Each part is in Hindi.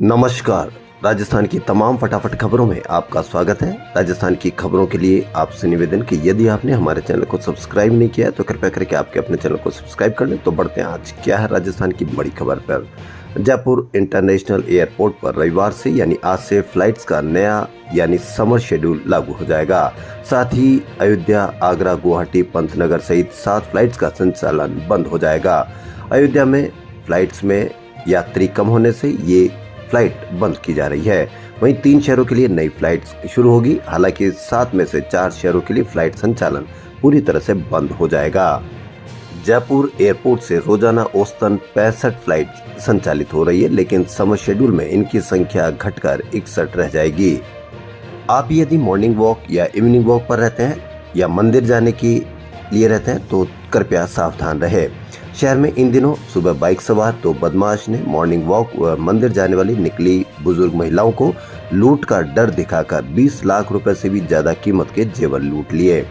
नमस्कार। राजस्थान की तमाम फटाफट खबरों में आपका स्वागत है। राजस्थान की खबरों के लिए आपसे निवेदन कि यदि आपने हमारे चैनल को सब्सक्राइब नहीं किया है तो कृपया करके आपके अपने चैनल को सब्सक्राइब कर लें। तो बढ़ते हैं आज क्या है राजस्थान की बड़ी खबर पर। जयपुर इंटरनेशनल एयरपोर्ट पर रविवार से यानी आज से फ्लाइट्स का नया यानी समर शेड्यूल लागू हो जाएगा। साथ ही अयोध्या, आगरा, गुवाहाटी, पंतनगर सहित 7 फ्लाइट्स का संचालन बंद हो जाएगा। अयोध्या में फ्लाइट्स में यात्री कम होने से ये फ्लाइट बंद की जा रही है। वहीं 3 शहरों के लिए नई फ्लाइट्स शुरू होगी। हालांकि 7 में से 4 शहरों के लिए फ्लाइट संचालन पूरी तरह से बंद हो जाएगा। जयपुर एयरपोर्ट से रोजाना औसतन 65 फ्लाइट संचालित हो रही है, लेकिन समर शेड्यूल में इनकी संख्या घटकर 61 रह जाएगी। आप यदि मॉर्निंग वॉक या इवनिंग वॉक पर रहते हैं या मंदिर जाने के लिए रहते हैं तो कृपया सावधान रहे। शहर में इन दिनों सुबह बाइक सवार 2 बदमाश ने मॉर्निंग वॉक व मंदिर जाने वाली निकली बुजुर्ग महिलाओं को लूट का डर दिखाकर 20 लाख रुपए से भी ज्यादा कीमत के जेवर लूट लिए।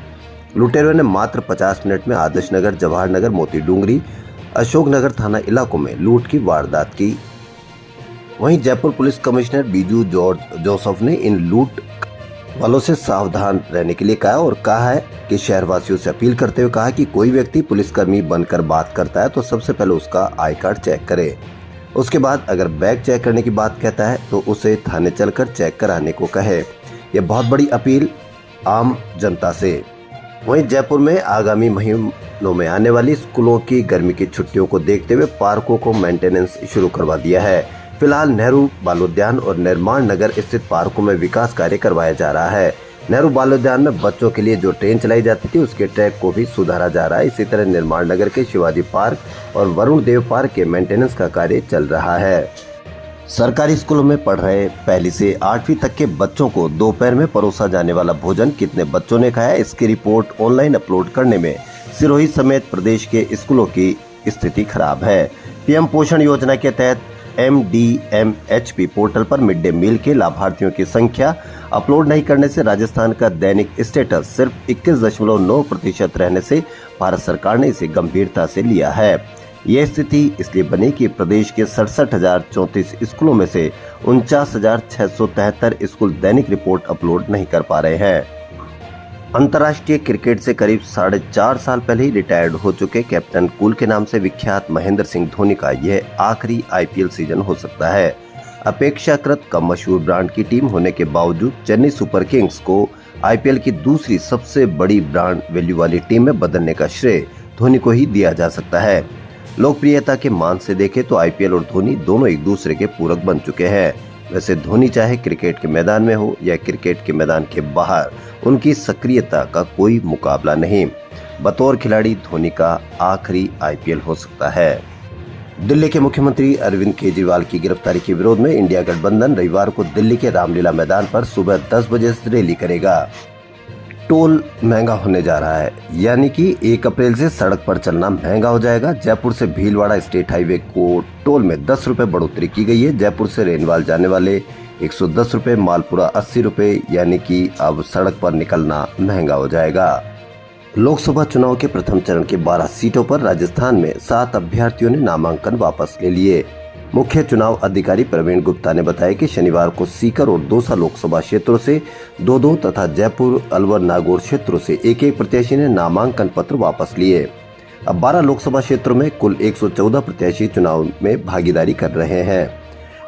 लुटेरों ने मात्र 50 मिनट में आदर्श नगर, जवाहर नगर, मोती डूंगरी, अशोक नगर थाना इलाकों में लूट की वारदात की। वहीं Jaipur police commissioner Biju George Joseph ने इन लूट वालों से सावधान रहने के लिए कहा और कहा है कि शहरवासियों से अपील करते हुए कहा कि कोई व्यक्ति पुलिसकर्मी बनकर बात करता है तो सबसे पहले उसका आई कार्ड चेक करे। उसके बाद अगर बैग चेक करने की बात कहता है तो उसे थाने चलकर चेक कराने को कहे। यह बहुत बड़ी अपील आम जनता से। वहीं जयपुर में आगामी महीनों में आने वाली स्कूलों की गर्मी की छुट्टियों को देखते हुए पार्कों को मेंटेनेंस शुरू करवा दिया है। फिलहाल नेहरू बालोद्यान और निर्माण नगर स्थित पार्कों में विकास कार्य करवाया जा रहा है। नेहरू बालोद्यान में बच्चों के लिए जो ट्रेन चलाई जाती थी उसके ट्रैक को भी सुधारा जा रहा है। इसी तरह निर्माण नगर के शिवाजी पार्क और वरुण देव पार्क के मेंटेनेंस का कार्य चल रहा है। सरकारी स्कूलों में पढ़ रहे 1 से 8वीं तक के बच्चों को दोपहर में परोसा जाने वाला भोजन कितने बच्चों ने खाया, इसकी रिपोर्ट ऑनलाइन अपलोड करने में सिरोही समेत प्रदेश के स्कूलों की स्थिति खराब है। पीएम पोषण योजना के तहत MDMHP पोर्टल पर मिड डे मील के लाभार्थियों की संख्या अपलोड नहीं करने से राजस्थान का दैनिक स्टेटस सिर्फ 21.9% रहने से भारत सरकार ने इसे गंभीरता से लिया है। यह स्थिति इसलिए बनी कि प्रदेश के 67,034 स्कूलों में से 49,673 स्कूल दैनिक रिपोर्ट अपलोड नहीं कर पा रहे हैं। अंतर्राष्ट्रीय क्रिकेट से करीब 4.5 साल पहले ही रिटायर्ड हो चुके कैप्टन कूल के नाम से विख्यात महेंद्र सिंह धोनी का यह आखिरी IPL सीजन हो सकता है। अपेक्षाकृत कम मशहूर ब्रांड की टीम होने के बावजूद चेन्नई सुपर किंग्स को IPL की दूसरी सबसे बड़ी ब्रांड वैल्यू वाली टीम में बदलने का श्रेय धोनी को ही दिया जा सकता है। लोकप्रियता के मान से देखें तो IPL और धोनी दोनों एक दूसरे के पूरक बन चुके हैं। वैसे धोनी चाहे क्रिकेट के मैदान में हो या क्रिकेट के मैदान के बाहर, उनकी सक्रियता का कोई मुकाबला नहीं। बतौर खिलाड़ी धोनी का आखिरी IPL हो सकता है। दिल्ली के मुख्यमंत्री अरविंद केजरीवाल की गिरफ्तारी के विरोध में इंडिया गठबंधन रविवार को दिल्ली के रामलीला मैदान पर सुबह 10 बजे से रैली करेगा। टोल महंगा होने जा रहा है, यानी कि 1 अप्रैल से सड़क पर चलना महंगा हो जाएगा। जयपुर से भीलवाड़ा स्टेट हाईवे को टोल में 10 रुपए बढ़ोतरी की गई है। जयपुर से रेनवाल जाने वाले 110 रुपए, मालपुरा 80 रुपए, यानी कि अब सड़क पर निकलना महंगा हो जाएगा। लोकसभा चुनाव के प्रथम चरण के 12 सीटों पर राजस्थान में 7 अभ्यर्थियों ने नामांकन वापस ले लिए। मुख्य चुनाव अधिकारी प्रवीण गुप्ता ने बताया कि शनिवार को सीकर और दौसा लोकसभा क्षेत्रों से 2-2 तथा जयपुर, अलवर, नागौर क्षेत्रों से 1-1 प्रत्याशी ने नामांकन पत्र वापस लिए। अब 12 लोकसभा क्षेत्रों में कुल 114 प्रत्याशी चुनाव में भागीदारी कर रहे हैं।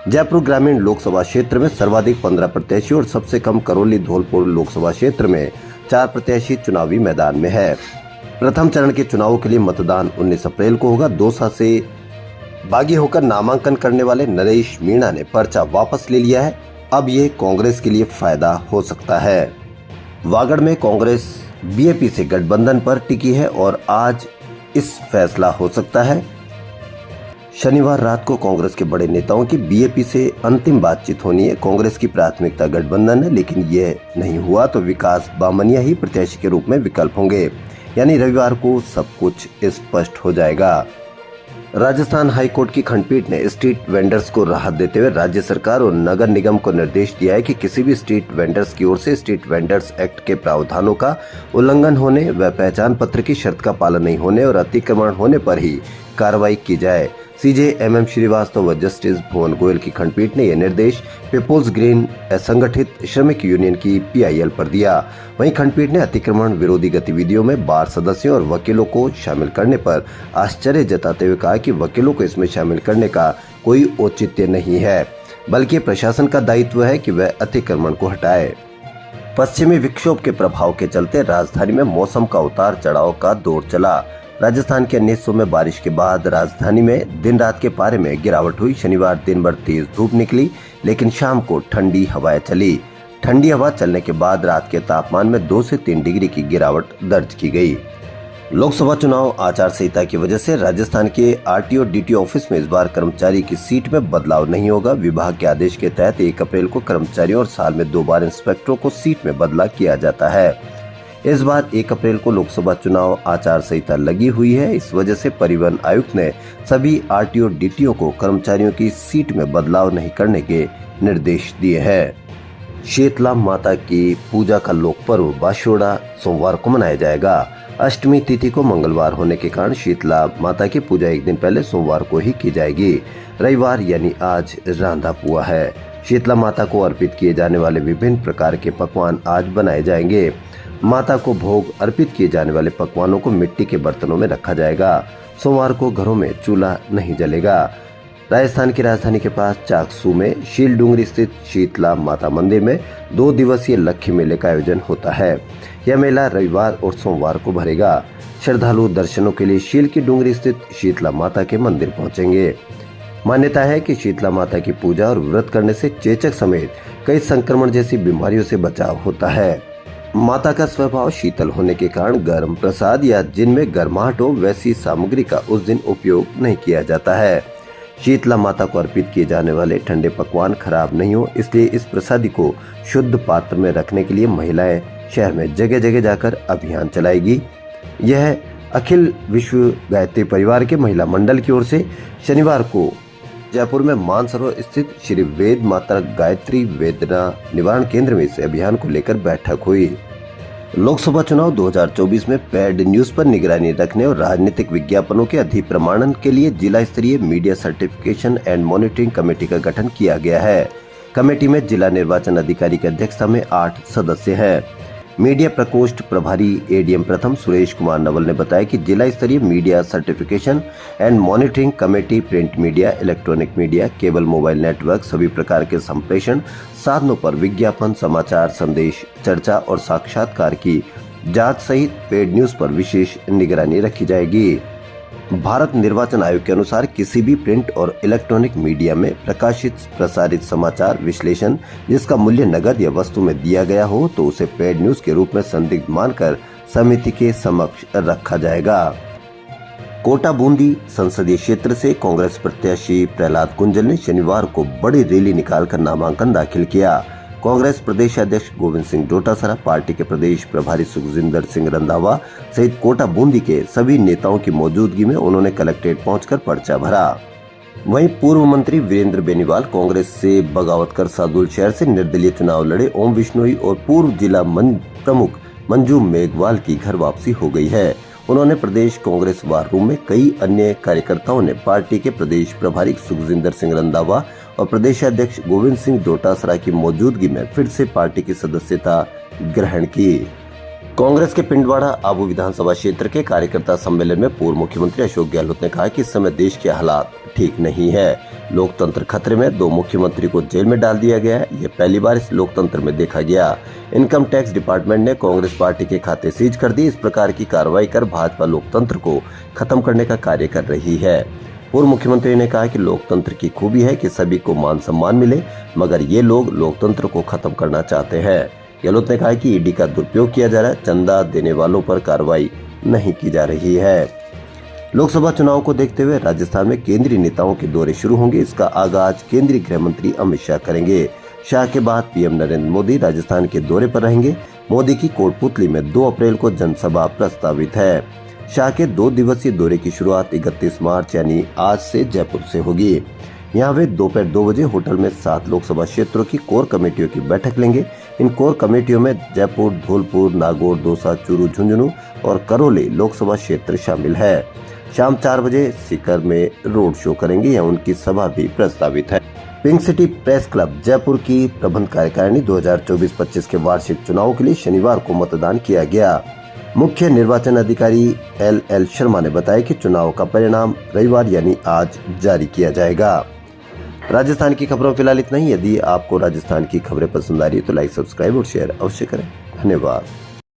जयपुर ग्रामीण लोकसभा क्षेत्र में सर्वाधिक 15 प्रत्याशी और सबसे कम करौली धौलपुर लोकसभा क्षेत्र में 4 प्रत्याशी चुनावी मैदान में है। प्रथम चरण के चुनावों के लिए मतदान 19 अप्रैल को होगा। दौसा से बागी होकर नामांकन करने वाले नरेश मीणा ने पर्चा वापस ले लिया है। अब ये कांग्रेस के लिए फायदा हो सकता है। वागड़ में कांग्रेस BJP से गठबंधन पर टिकी है और आज इस फैसला हो सकता है। शनिवार रात को कांग्रेस के बड़े नेताओं की BJP से अंतिम बातचीत होनी है। कांग्रेस की प्राथमिकता गठबंधन है, लेकिन यह नहीं हुआ तो विकास बामनिया ही प्रत्याशी के रूप में विकल्प होंगे, यानी रविवार को सब कुछ स्पष्ट हो जाएगा। राजस्थान हाईकोर्ट की खंडपीठ ने स्ट्रीट वेंडर्स को राहत देते हुए राज्य सरकार और नगर निगम को निर्देश दिया है कि किसी भी स्ट्रीट वेंडर्स की ओर से स्ट्रीट वेंडर्स एक्ट के प्रावधानों का उल्लंघन होने व पहचान पत्र की शर्त का पालन नहीं होने और अतिक्रमण होने पर ही कार्रवाई की जाए। CJ श्रीवास्तव व जस्टिस भुवन गोयल की खंडपीठ ने यह निर्देश पीपुल्स ग्रीन असंगठित श्रमिक यूनियन की PIL पर दिया। वहीं खंडपीठ ने अतिक्रमण विरोधी गतिविधियों में बार सदस्यों और वकीलों को शामिल करने पर आश्चर्य जताते हुए कहा कि वकीलों को इसमें शामिल करने का कोई औचित्य नहीं है, बल्कि प्रशासन का दायित्व है कि वह अतिक्रमण को हटाए। पश्चिमी विक्षोभ के प्रभाव के चलते राजधानी में मौसम का उतार चढ़ाव का दौर चला। राजस्थान के अन्य हिस्सों में बारिश के बाद राजधानी में दिन रात के पारे में गिरावट हुई। शनिवार दिन भर तेज धूप निकली, लेकिन शाम को ठंडी हवाएं चली। ठंडी हवा चलने के बाद रात के तापमान में 2 से 3 डिग्री की गिरावट दर्ज की गई। लोकसभा चुनाव आचार संहिता की वजह से राजस्थान के RTO DTO ऑफिस में इस बार कर्मचारी की सीट में बदलाव नहीं होगा। विभाग के आदेश के तहत 1 अप्रैल को कर्मचारियों और साल में 2 बार इंस्पेक्टरों को सीट में बदला किया जाता है। इस बार 1 अप्रैल को लोकसभा चुनाव आचार संहिता लगी हुई है। इस वजह से परिवहन आयुक्त ने सभी RTO DTO को कर्मचारियों की सीट में बदलाव नहीं करने के निर्देश दिए हैं। शीतला माता की पूजा का लोक पर्व बाशोड़ा सोमवार को मनाया जाएगा। अष्टमी तिथि को मंगलवार होने के कारण शीतला माता की पूजा एक दिन पहले सोमवार को ही की जाएगी। रविवार यानी आज रांधा पुआ है। शीतला माता को अर्पित किए जाने वाले विभिन्न प्रकार के पकवान आज बनाए जाएंगे। माता को भोग अर्पित किए जाने वाले पकवानों को मिट्टी के बर्तनों में रखा जाएगा। सोमवार को घरों में चूल्हा नहीं जलेगा। राजस्थान की राजधानी के पास चाकसू में शील डूंगरी स्थित शीतला माता मंदिर में 2 दिवसीय लक्खी मेले का आयोजन होता है। यह मेला रविवार और सोमवार को भरेगा। श्रद्धालु दर्शनों के लिए शील की डूंगरी स्थित शीतला माता के मंदिर पहुंचेंगे। मान्यता है कि शीतला माता की पूजा और व्रत करने से चेचक समेत कई संक्रमण जैसी बीमारियों से बचाव होता है। माता का स्वभाव शीतल होने के कारण गर्म प्रसाद या जिनमें गर्माहट हो वैसी सामग्री का उस दिन उपयोग नहीं किया जाता है। शीतला माता को अर्पित किए जाने वाले ठंडे पकवान खराब नहीं हो, इसलिए इस प्रसादी को शुद्ध पात्र में रखने के लिए महिलाएं शहर में जगह जगह जाकर अभियान चलाएगी। यह अखिल विश्व गायत्री परिवार के महिला मंडल की ओर से शनिवार को जयपुर में मानसरोवर स्थित श्री वेद माता गायत्री वेदना निवारण केंद्र में इस अभियान को लेकर बैठक हुई। लोकसभा चुनाव 2024 में पेड न्यूज पर निगरानी रखने और राजनीतिक विज्ञापनों के अधिप्रमाणन के लिए जिला स्तरीय media certification and monitoring committee का गठन किया गया है। कमेटी में जिला निर्वाचन अधिकारी की अध्यक्षता में 8 सदस्य हैं। मीडिया प्रकोष्ठ प्रभारी ADM प्रथम सुरेश कुमार नवल ने बताया कि जिला स्तरीय media certification and monitoring committee print media, electronic media, cable mobile network, सभी प्रकार के संप्रेषण साधनों पर विज्ञापन, समाचार, संदेश, चर्चा और साक्षात्कार की जांच सहित पेड न्यूज पर विशेष निगरानी रखी जाएगी। भारत निर्वाचन आयोग के अनुसार किसी भी प्रिंट और इलेक्ट्रॉनिक मीडिया में प्रकाशित प्रसारित समाचार विश्लेषण जिसका मूल्य नगद या वस्तु में दिया गया हो तो उसे पेड न्यूज के रूप में संदिग्ध मानकर समिति के समक्ष रखा जाएगा। कोटा बूंदी संसदीय क्षेत्र से कांग्रेस प्रत्याशी प्रहलाद कुंजल ने शनिवार को बड़ी रैली निकालकर नामांकन दाखिल किया। कांग्रेस प्रदेश अध्यक्ष गोविंद सिंह डोटासरा, पार्टी के प्रदेश प्रभारी सुखजिंदर सिंह रंधावा सहित कोटा बूंदी के सभी नेताओं की मौजूदगी में उन्होंने कलेक्ट्रेट पहुंचकर पर्चा भरा। वहीं पूर्व मंत्री वीरेंद्र बेनीवाल कांग्रेस से बगावत कर सादुल शहर से निर्दलीय चुनाव लड़े ओम बिश्नोई और पूर्व जिला प्रमुख मंजू मेघवाल की घर वापसी हो गई है। उन्होंने प्रदेश कांग्रेस वार रूम में कई अन्य कार्यकर्ताओं ने पार्टी के प्रदेश प्रभारी सुखजिंदर सिंह रंधावा और प्रदेशाध्यक्ष गोविंद सिंह डोटासरा की मौजूदगी में फिर से पार्टी की सदस्यता ग्रहण की। कांग्रेस के पिंडवाड़ा आबू विधानसभा क्षेत्र के कार्यकर्ता सम्मेलन में पूर्व मुख्यमंत्री अशोक गहलोत ने कहा कि इस समय देश के हालात ठीक नहीं है। लोकतंत्र खतरे में, 2 मुख्यमंत्री को जेल में डाल दिया गया। ये पहली बार इस लोकतंत्र में देखा गया। इनकम टैक्स डिपार्टमेंट ने कांग्रेस पार्टी के खाते सीज कर दिए। इस प्रकार की कार्रवाई कर भाजपा लोकतंत्र को खत्म करने का कार्य कर रही है। पूर्व मुख्यमंत्री ने कहा कि लोकतंत्र की खूबी है कि सभी को मान सम्मान मिले, मगर ये लोग लोकतंत्र को खत्म करना चाहते हैं। गहलोत ने कहा कि ईडी का दुरुपयोग किया जा रहा है, चंदा देने वालों पर कार्रवाई नहीं की जा रही है। लोकसभा चुनाव को देखते हुए राजस्थान में केंद्रीय नेताओं के दौरे शुरू होंगे। इसका आगाज केंद्रीय गृह मंत्री अमित शाह करेंगे। शाह के बाद PM नरेंद्र मोदी राजस्थान के दौरे पर रहेंगे। मोदी की कोटपुतली में 2 अप्रैल को जनसभा प्रस्तावित है। शाह के 2 दिवसीय दौरे की शुरुआत 31 मार्च यानी आज से जयपुर से होगी। यहाँ वे दोपहर 2 बजे होटल में 7 लोकसभा क्षेत्रों की कोर कमेटियों की बैठक लेंगे। इन कोर कमेटियों में जयपुर, धौलपुर, नागौर, दौसा, चूरू, झुंझुनू और करौली लोकसभा क्षेत्र शामिल है। शाम 4 बजे सीकर में रोड शो करेंगे या उनकी सभा भी प्रस्तावित है। Pink city press club Jaipur की प्रबंध कार्यकारिणी 2024-25 के वार्षिक चुनाव के लिए शनिवार को मतदान किया गया। मुख्य निर्वाचन अधिकारी LL शर्मा ने बताया कि चुनाव का परिणाम रविवार यानी आज जारी किया जाएगा। राजस्थान की खबरों फिलहाल इतना ही। यदि आपको राजस्थान की खबरें पसंद आ रही है तो लाइक, सब्सक्राइब और शेयर अवश्य करें। धन्यवाद।